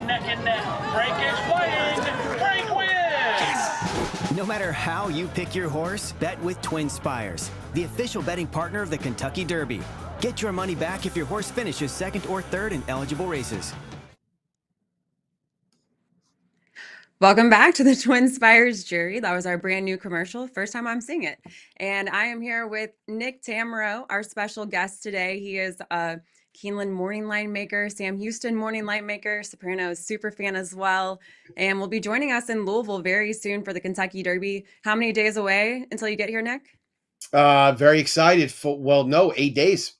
neck and neck. Frank is winning. Frank wins. No matter how you pick your horse, bet with TwinSpires, the official betting partner of the Kentucky Derby. Get your money back if your horse finishes second or third in eligible races. Welcome back to the TwinSpires jury. That was our brand new commercial. First time I'm seeing it. And I am here with Nick Tammaro, our special guest today. He is a Keeneland morning line maker, Sam Houston morning line maker, Sopranos super fan as well. And will be joining us in Louisville very soon for the Kentucky Derby. How many days away until you get here, Nick? Very excited for, 8 days.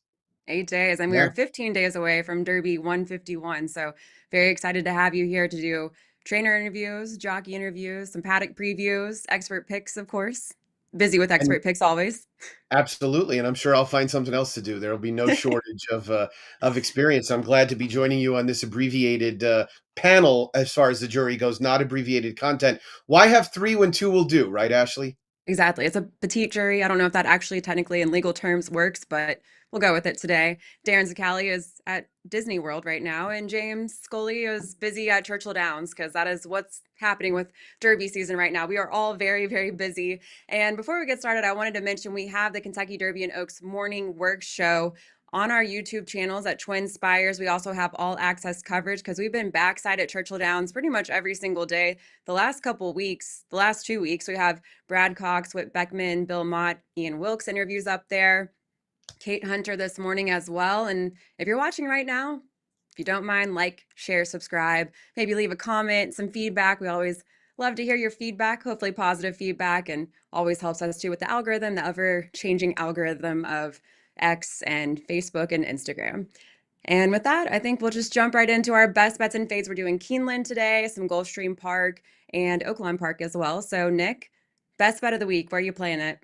8 days. And we are 15 days away from Derby 151. So very excited to have you here to do trainer interviews, jockey interviews, some paddock previews, expert picks, of course. Busy with expert picks always. Absolutely, and I'm sure I'll find something else to do. There will be no shortage of experience. I'm glad to be joining you on this abbreviated panel as far as the jury goes, not abbreviated content. Why have 3 when 2 will do, right, Ashley? Exactly. It's a petite jury. I don't know if that actually technically in legal terms works, but we'll go with it today. Darren Zaccali is at Disney World right now, and James Scully is busy at Churchill Downs because that is what's happening with Derby season right now. We are all very, very busy. And before we get started, I wanted to mention we have the Kentucky Derby and Oaks morning work show on our YouTube channels at TwinSpires. We also have all access coverage because we've been backside at Churchill Downs pretty much every single day. The last 2 weeks, we have Brad Cox, Whit Beckman, Bill Mott, Ian Wilkes interviews up there. Kate Hunter this morning as well. And if you're watching right now, if you don't mind, like, share, subscribe, maybe leave a comment, some feedback. We always love to hear your feedback, hopefully positive feedback, and always helps us too with the algorithm, the ever-changing algorithm of X and Facebook and Instagram. And with that, I think we'll just jump right into our best bets and fades. We're doing Keeneland today, some Gulfstream Park, and Oaklawn Park as well. So, Nick, best bet of the week, where are you playing it?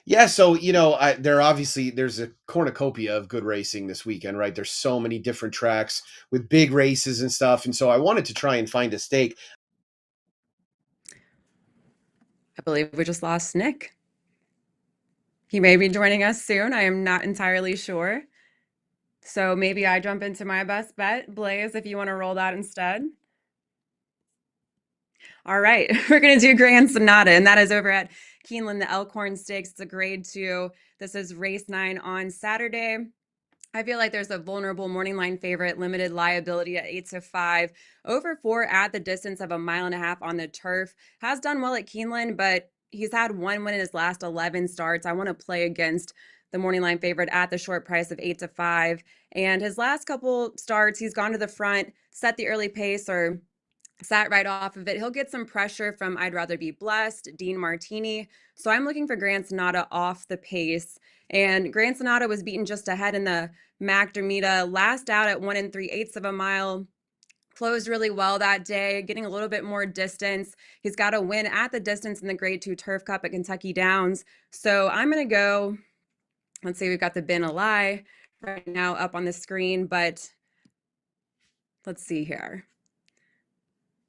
Yeah, so, there's a cornucopia of good racing this weekend, right? There's so many different tracks with big races and stuff. And so I wanted to try and find a stake. I believe we just lost Nick. He may be joining us soon. I am not entirely sure. So maybe I jump into my best bet. Blaze, if you want to roll that instead. All right, we're going to do Grand Sonata, and that is over at Keeneland, the Elkhorn Stakes. It's a grade 2. This is race 9 on Saturday. I feel like there's a vulnerable morning line favorite, limited liability at 8-5, over 4 at the distance of 1.5 miles on the turf. Has done well at Keeneland, but he's had 1 win in his last 11 starts. I want to play against the morning line favorite at the short price of 8-5. And his last couple starts, he's gone to the front, set the early pace, or sat right off of it. He'll get some pressure from I'd Rather Be Blessed, Dean Martini. So I'm looking for Grand Sonata off the pace. And Grand Sonata was beaten just ahead in the Mac Dermida, last out at 1 3/8 of a mile. Closed really well that day, getting a little bit more distance. He's got a win at the distance in the Grade 2 Turf Cup at Kentucky Downs. So I'm going to go, let's see, we've got the Bin a Lie right now up on the screen, but let's see here.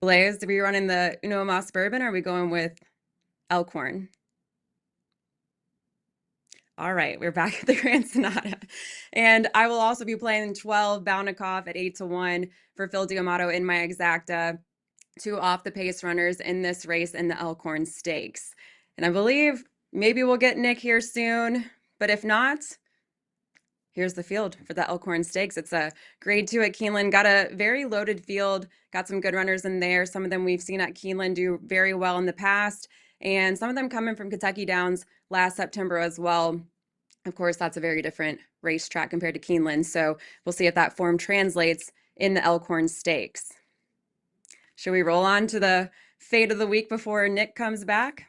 Blaze, are we running the Uno Mas Bourbon, or are we going with Elkhorn? All right, we're back at the Grand Sonata. And I will also be playing 12 Boundikoff at 8-1 for Phil Diamato in my exacta. 2 off the pace runners in this race in the Elkhorn Stakes. And I believe maybe we'll get Nick here soon, but if not, here's the field for the Elkhorn Stakes. It's a grade 2 at Keeneland. Got a very loaded field. Got some good runners in there. Some of them we've seen at Keeneland do very well in the past. And some of them coming from Kentucky Downs last September as well. Of course, that's a very different racetrack compared to Keeneland. So we'll see if that form translates in the Elkhorn Stakes. Should we roll on to the fate of the week before Nick comes back?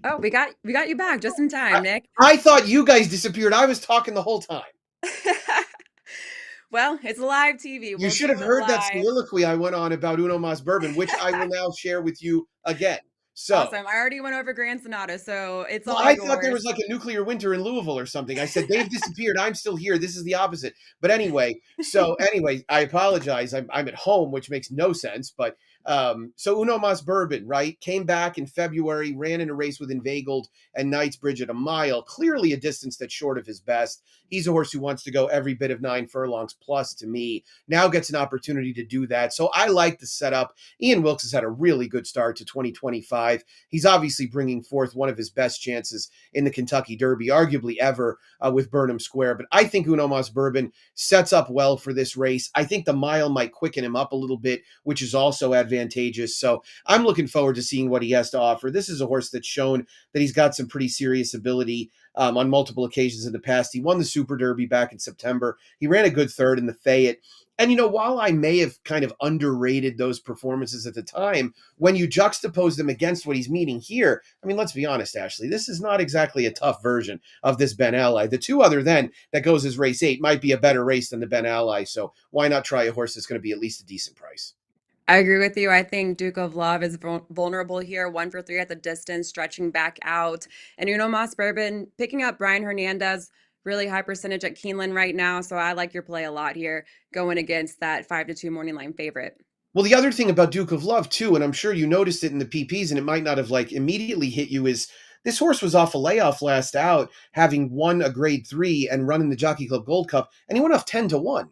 Oh, we got you back just in time, Nick. I thought you guys disappeared. I was talking the whole time. Well, it's live TV. You should have heard that soliloquy I went on about Uno Mas Bourbon, which I will now share with you again. So awesome. I already went over Grand Sonata, so it's all I yours. thought there was like a nuclear winter in Louisville or something. I said, they've disappeared. I'm still here. This is the opposite. But anyway, I apologize. I'm at home, which makes no sense. But So Uno Mas Bourbon, right, came back in February, ran in a race with Inveigled and Knightsbridge at a mile, clearly a distance that's short of his best. He's a horse who wants to go every bit of 9 furlongs plus to me. Now gets an opportunity to do that. So I like the setup. Ian Wilkes has had a really good start to 2025. He's obviously bringing forth one of his best chances in the Kentucky Derby, arguably ever, with Burnham Square. But I think Uno Mas Bourbon sets up well for this race. I think the mile might quicken him up a little bit, which is also advantageous. So I'm looking forward to seeing what he has to offer. This is a horse that's shown that he's got some pretty serious ability on multiple occasions in the past. He won the Super Derby back in September. He ran a good third in the Fayette. And, while I may have kind of underrated those performances at the time, when you juxtapose them against what he's meeting here, I mean, let's be honest, Ashley, this is not exactly a tough version of this Ben Ally. The two other then that goes as race 8 might be a better race than the Ben Ally. So why not try a horse that's going to be at least a decent price? I agree with you. I think Duke of Love is vulnerable here, 1 for 3 at the distance, stretching back out. And Uno Mas Bourbon picking up Brian Hernandez, really high percentage at Keeneland right now. So I like your play a lot here, going against that 5-2 morning line favorite. Well, the other thing about Duke of Love, too, and I'm sure you noticed it in the PPs, and it might not have immediately hit you, is this horse was off a layoff last out, having won a grade 3 and running the Jockey Club Gold Cup, and he went off 10-1.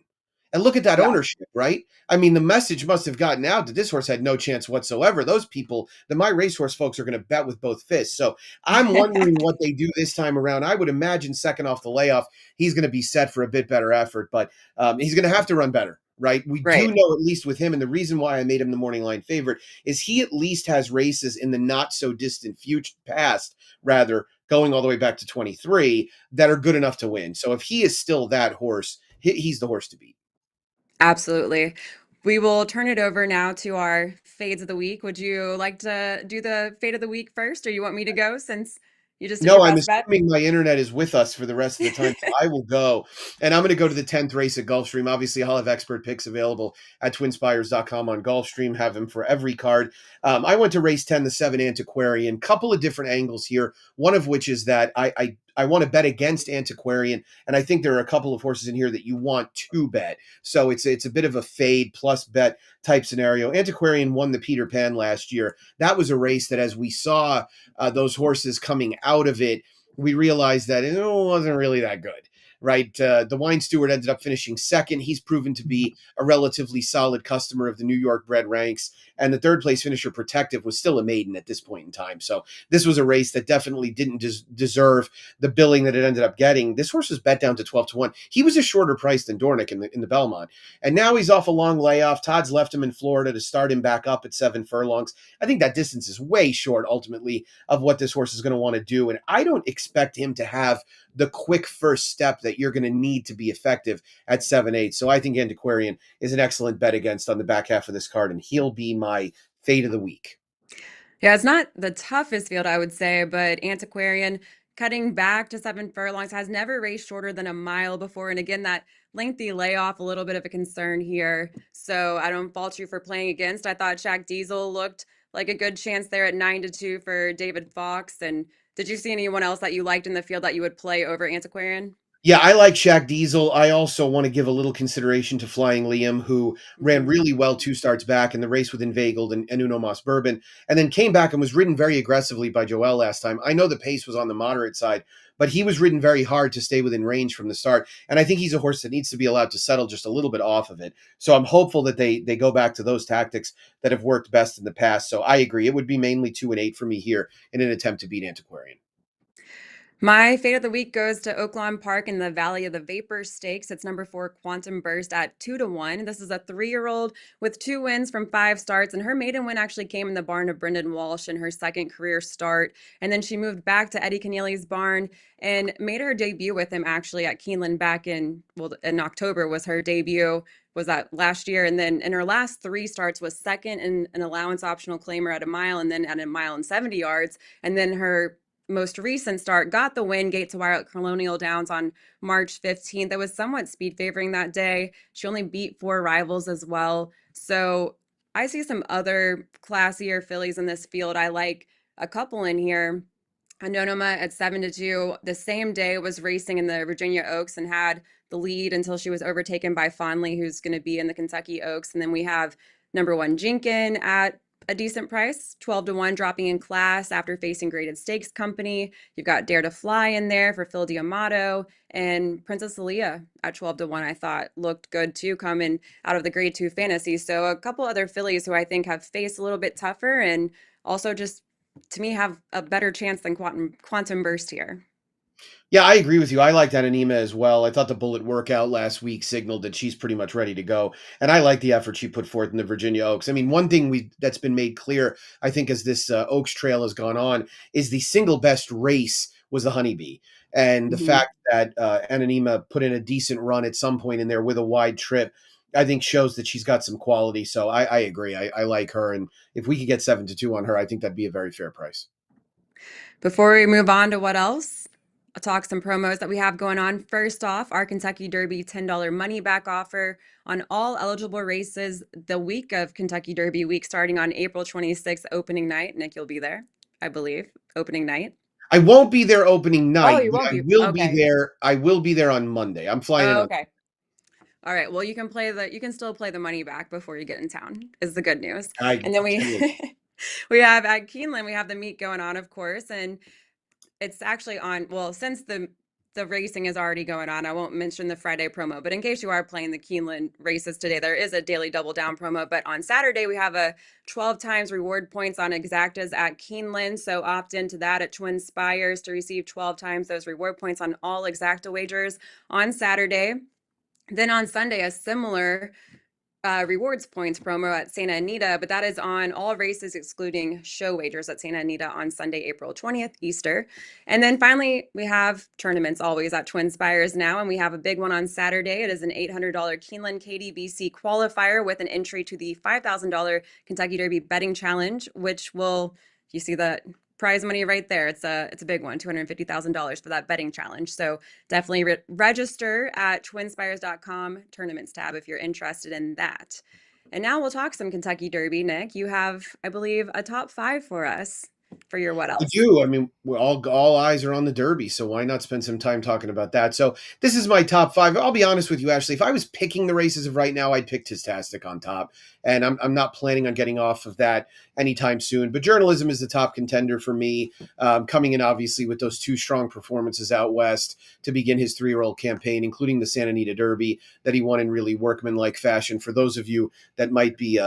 And look at that ownership, right? I mean, the message must have gotten out that this horse had no chance whatsoever. Those people, the My Racehorse folks, are going to bet with both fists. So I'm wondering what they do this time around. I would imagine second off the layoff, he's going to be set for a bit better effort, but he's going to have to run better. Right. We do know, at least with him, and the reason why I made him the morning line favorite is he at least has races in the not so distant future past, rather going all the way back to 23, that are good enough to win. So if he is still that horse, he's the horse to beat. Absolutely. We will turn it over now to our fades of the week. Would you like to do the fade of the week first, or you want me to go since you just did your No, I'm best bet? assuming my internet is with us for the rest of the time, so I will go. And I'm going to go to the 10th race at Gulfstream. Obviously, I'll have expert picks available at TwinSpires.com on Gulfstream, have them for every card. I went to race 10, the 7 Antiquarian. Couple of different angles here, one of which is that I want to bet against Antiquarian, and I think there are a couple of horses in here that you want to bet. So it's a bit of a fade plus bet type scenario. Antiquarian won the Peter Pan last year. That was a race that, as we saw those horses coming out of it, we realized that it wasn't really that good. Right. The wine steward ended up finishing second. He's proven to be a relatively solid customer of the New York bred ranks. And the third place finisher, Protective, was still a maiden at this point in time. So this was a race that definitely didn't deserve the billing that it ended up getting. This horse was bet down to 12-1. He was a shorter price than Dornick in the Belmont. And now he's off a long layoff. Todd's left him in Florida to start him back up at 7 furlongs. I think that distance is way short, ultimately, of what this horse is going to want to do. And I don't expect him to have the quick first step that you're going to need to be effective at 7-8. So I think Antiquarian is an excellent bet against on the back half of this card, and he'll be my fade of the week. Yeah, it's not the toughest field, I would say, but Antiquarian cutting back to 7 furlongs has never raced shorter than a mile before. And again, that lengthy layoff, a little bit of a concern here. So I don't fault you for playing against. I thought Shaq Diesel looked like a good chance there at 9-2 for David Fox. And did you see anyone else that you liked in the field that you would play over Antiquarian? Yeah, I like Shaq Diesel. I also want to give a little consideration to Flying Liam, who ran really well 2 starts back in the race with Inveigled and Uno Mas Bourbon, and then came back and was ridden very aggressively by Joel last time. I know the pace was on the moderate side, but he was ridden very hard to stay within range from the start. And I think he's a horse that needs to be allowed to settle just a little bit off of it. So I'm hopeful that they go back to those tactics that have worked best in the past. So I agree. It would be mainly 2 and 8 for me here in an attempt to beat Antiquarian. My fate of the week goes to Oaklawn Park in the Valley of the Vapor Stakes. It's number 4 Quantum Burst at 2-1. This is a 3-year-old with 2 wins from 5 starts, and her maiden win actually came in the barn of Brendan Walsh in her second career start. And then she moved back to Eddie Keneally's barn and made her debut with him actually at Keeneland back in October was her debut. Was that last year? And then in her last 3 starts was second in an allowance optional claimer at a mile and then at a mile and 70 yards. And then her most recent start got the win, gate to wire at Colonial Downs on March 15th. It was somewhat speed favoring that day. She only beat 4 rivals as well. So I see some other classier fillies in this field. I like a couple in here. Anonymous at 7-2 the same day was racing in the Virginia Oaks and had the lead until she was overtaken by Fondley, who's going to be in the Kentucky Oaks. And then we have Number 1, Jinkin at a decent price, 12-1, dropping in class after facing Graded Stakes Company. You've got Dare to Fly in there for Phil Diamato, and Princess Leia at 12-1, I thought looked good too, coming out of the Grade 2 Fantasy. So a couple other fillies who I think have faced a little bit tougher and also just, to me, have a better chance than Quantum Burst here. Yeah, I agree with you. I like Anonima as well. I thought the Bullet workout last week signaled that she's pretty much ready to go. And I like the effort she put forth in the Virginia Oaks. I mean, one thing that's been made clear, I think, as this Oaks Trail has gone on, is the single best race was the Honeybee. And the fact that Anonima put in a decent run at some point in there with a wide trip, I think shows that she's got some quality. So I agree. I like her. And if we could get 7-2 on her, I think that'd be a very fair price. Before we move on to what else, I'll talk some promos that we have going on. First off, our Kentucky Derby $10 money back offer on all eligible races the week of Kentucky Derby week, starting on April 26th, opening night. Nick, you'll be there, I believe, opening night. I won't be there opening night. Oh, you won't I be. will be Okay. there. I will be there on Monday. I'm flying in Oh, on. okay. All right. Well, you can still play the money back before you get in town, is the good news. I And then can't wait. we have at Keeneland, we have the meet going on, of course, and it's actually on, well, since the racing is already going on, I won't mention the Friday promo, but in case you are playing the Keeneland races today, there is a daily double down promo. But on Saturday, we have a 12 times reward points on exactas at Keeneland. So opt into that at TwinSpires to receive 12 times those reward points on all exacta wagers on Saturday. Then on Sunday, a similar rewards points promo at Santa Anita, but that is on all races excluding show wagers at Santa Anita on Sunday, April 20th, Easter. And then finally, we have tournaments always at TwinSpires now, and we have a big one on Saturday. It is an $800 Keeneland KDBC qualifier with an entry to the $5,000 Kentucky Derby betting challenge, which will, you see the prize money right there. It's a big one, $250,000 for that betting challenge. So definitely register at twinspires.com tournaments tab if you're interested in that. And now we'll talk some Kentucky Derby. Nick, you have, I believe, a top 5 for us for your what else? I do. I mean, all eyes are on the Derby, so why not spend some time talking about that? So this is my top 5. I'll be honest with you, Ashley. If I was picking the races of right now, I'd pick Tistastic on top, and I'm not planning on getting off of that anytime soon. But Journalism is the top contender for me, coming in obviously with those 2 strong performances out west to begin his 3-year-old campaign, including the Santa Anita Derby that he won in really workmanlike fashion. For those of you that might be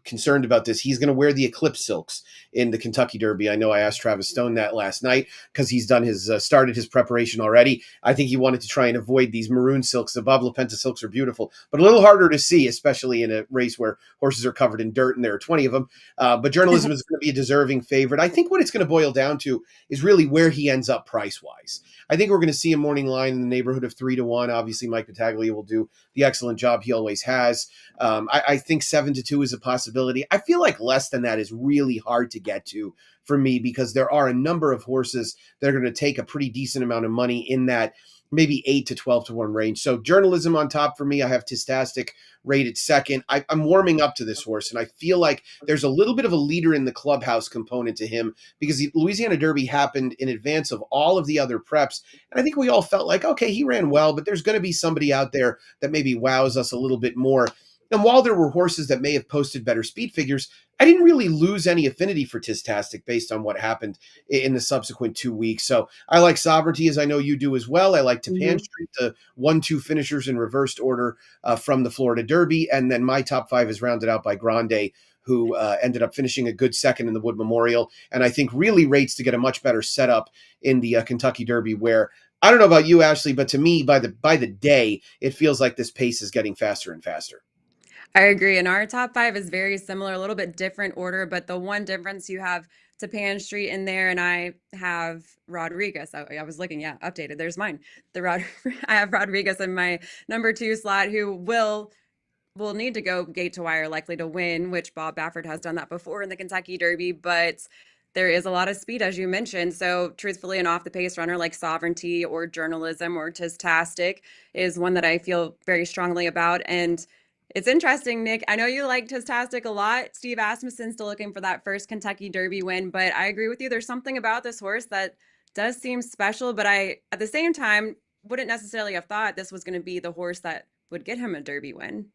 concerned about this, he's going to wear the Eclipse silks in the Kentucky Derby. I know I asked Travis Stone that last night because he's done his started his preparation already. I think he wanted to try and avoid these maroon silks. The Bob LaPenta silks are beautiful, but a little harder to see, especially in a race where horses are covered in dirt and there are 20 of them. But Journalism is going to be a deserving favorite. I think what it's going to boil down to is really where he ends up price-wise. I think we're going to see a morning line in the neighborhood of 3-1. Obviously, Mike Battaglia will do the excellent job he always has. I think 7-2 is a possibility. I feel like less than that is really hard to get to for me because there are a number of horses that are going to take a pretty decent amount of money in that maybe 8 to 12-1 range. So Journalism on top for me. I have Tistastic rated second. I'm warming up to this horse, and I feel like there's a little bit of a leader in the clubhouse component to him because the Louisiana Derby happened in advance of all of the other preps. And I think we all felt like, okay, he ran well, but there's going to be somebody out there that maybe wows us a little bit more. And while there were horses that may have posted better speed figures, I didn't really lose any affinity for Tistastic based on what happened in the subsequent 2 weeks. So I like Sovereignty, as I know you do as well. I like Tapan Street, the 1-2 finishers in reversed order from the Florida Derby. And then my top 5 is rounded out by Grande, who ended up finishing a good second in the Wood Memorial. And I think really rates to get a much better setup in the Kentucky Derby, where I don't know about you, Ashley, but to me, by the day, it feels like this pace is getting faster and faster. I agree. And our top 5 is very similar, a little bit different order, but the one difference, you have Tapan Street in there, and I have Rodriguez. I was looking, yeah, updated. There's mine. I have Rodriguez in my number 2 slot, who will need to go gate to wire, likely to win, which Bob Baffert has done that before in the Kentucky Derby, but there is a lot of speed, as you mentioned. So truthfully, an off the pace runner like Sovereignty or Journalism or Tistastic is one that I feel very strongly about. And it's interesting, Nick. I know you like Tistastic a lot. Steve Asmussen's still looking for that first Kentucky Derby win, but I agree with you. There's something about this horse that does seem special, but I, at the same time, wouldn't necessarily have thought this was going to be the horse that would get him a Derby win.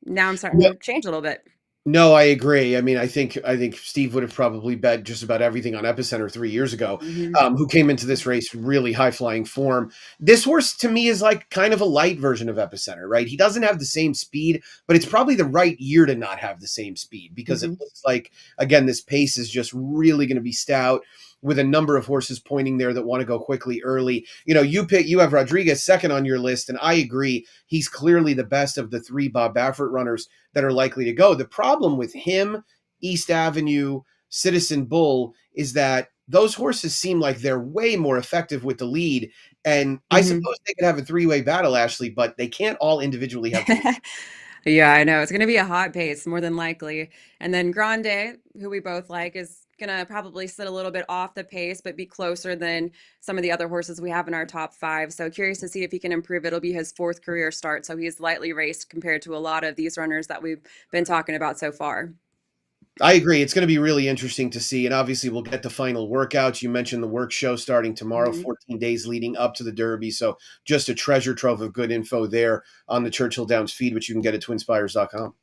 Now I'm starting to change a little bit. No, I agree. I mean, I think Steve would have probably bet just about everything on Epicenter 3 years ago, Hmm. who came into this race really high flying form. This horse to me is like kind of a light version of Epicenter, right? He doesn't have the same speed, but it's probably the right year to not have the same speed because it Hmm. looks like again this pace is just really going to be stout with a number of horses pointing there that want to go quickly early. You have Rodriguez second on your list, and I agree. He's clearly the best of the three Bob Baffert runners that are likely to go. The problem with him, East Avenue, Citizen Bull, is that those horses seem like they're way more effective with the lead. And I Hmm. suppose they could have a three-way battle, Ashley, but they can't all individually have the lead. Yeah, I know. It's going to be a hot pace, more than likely. And then Grande, who we both like, is going to probably sit a little bit off the pace, but be closer than some of the other horses we have in our top five. So curious to see if he can improve. It'll be his fourth career start. So he's lightly raced compared to a lot of these runners that we've been talking about so far. I agree. It's going to be really interesting to see. And obviously, we'll get the final workouts. You mentioned the work show starting tomorrow, Hmm. 14 days leading up to the Derby. So just a treasure trove of good info there on the Churchill Downs feed, which you can get at twinspires.com.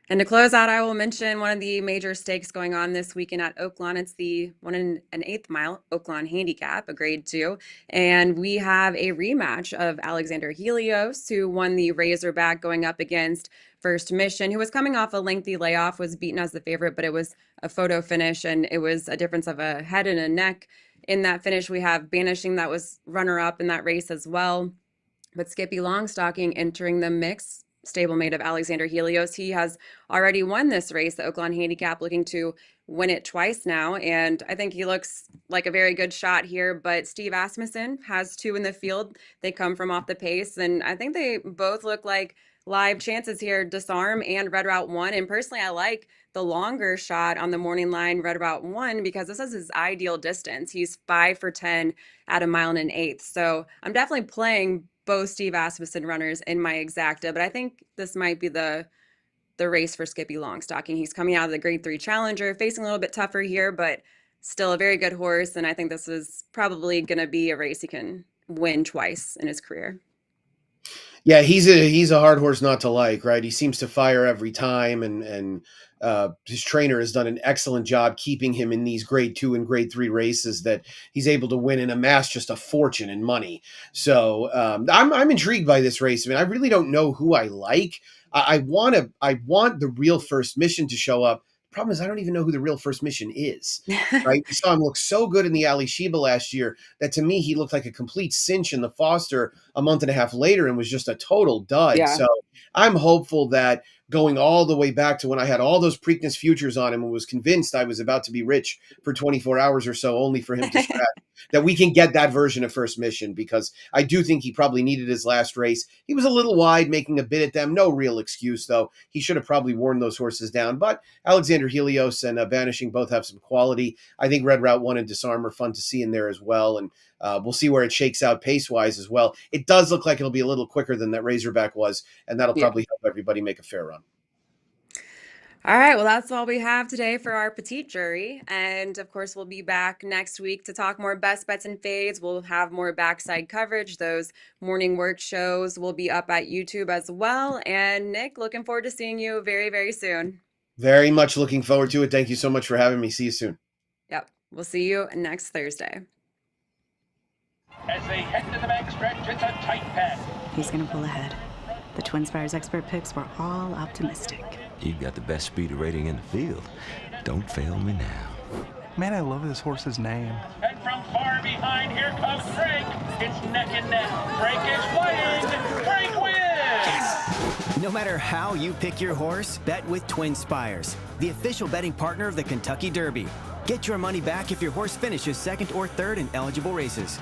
And to close out, I will mention one of the major stakes going on this weekend at Oaklawn. It's the 1 1/8 mile Oaklawn Handicap, a grade 2. And we have a rematch of Alexander Helios, who won the Razorback going up against First Mission, who was coming off a lengthy layoff, was beaten as the favorite, but it was a photo finish and it was a difference of a head and a neck. In that finish, we have Banishing that was runner up in that race as well. But Skippy Longstocking entering the mix, stablemate of Alexander Helios. He has already won this race, the Oaklawn Handicap, looking to win it twice now. And I think he looks like a very good shot here. But Steve Asmussen has two in the field. They come from off the pace. And I think they both look like live chances here, Disarm and Red Route 1. And personally, I like the longer shot on the morning line, Red Route 1, because this is his ideal distance. He's 5 for 10 at a mile and an eighth. So I'm definitely playing both Steve Asmussen runners in my exacta, but I think this might be the race for Skippy Longstocking. He's coming out of the grade 3 challenger, facing a little bit tougher here, but still a very good horse. And I think this is probably going to be a race he can win twice in his career. Yeah, he's a hard horse not to like, right? He seems to fire every time, and his trainer has done an excellent job keeping him in these grade 2 and grade 3 races that he's able to win and amass just a fortune in money. So I'm intrigued by this race. I mean, I really don't know who I like. I want the real First Mission to show up. Problem is, I don't even know who the real First Mission is. Right? We saw him look so good in the Ali Sheba last year that to me he looked like a complete cinch in the Foster a month and a half later and was just a total dud. Yeah. So I'm hopeful that going all the way back to when I had all those Preakness futures on him and was convinced I was about to be rich for 24 hours or so, only for him to scratch, that we can get that version of First Mission, because I do think he probably needed his last race. He was a little wide, making a bid at them. No real excuse, though. He should have probably worn those horses down. But Alexander Helios and Banishing both have some quality. I think Red Route 1 and Disarm are fun to see in there as well. And we'll see where it shakes out pace-wise as well. It does look like it'll be a little quicker than that Razorback was, and that'll probably help everybody make a fair run. All right, well, that's all we have today for our petite jury. And of course, we'll be back next week to talk more best bets and fades. We'll have more backside coverage. Those morning work shows will be up at YouTube as well. And Nick, looking forward to seeing you very, very soon. Very much looking forward to it. Thank you so much for having me. See you soon. Yep, we'll see you next Thursday. As they head to the backstretch, it's a tight pack. He's going to pull ahead. The TwinSpires expert picks were all optimistic. You've got the best speed rating in the field. Don't fail me now. Man, I love this horse's name. And from far behind, here comes Frank. It's neck and neck. Frank is winning. Frank wins. No matter how you pick your horse, bet with TwinSpires, the official betting partner of the Kentucky Derby. Get your money back if your horse finishes second or third in eligible races.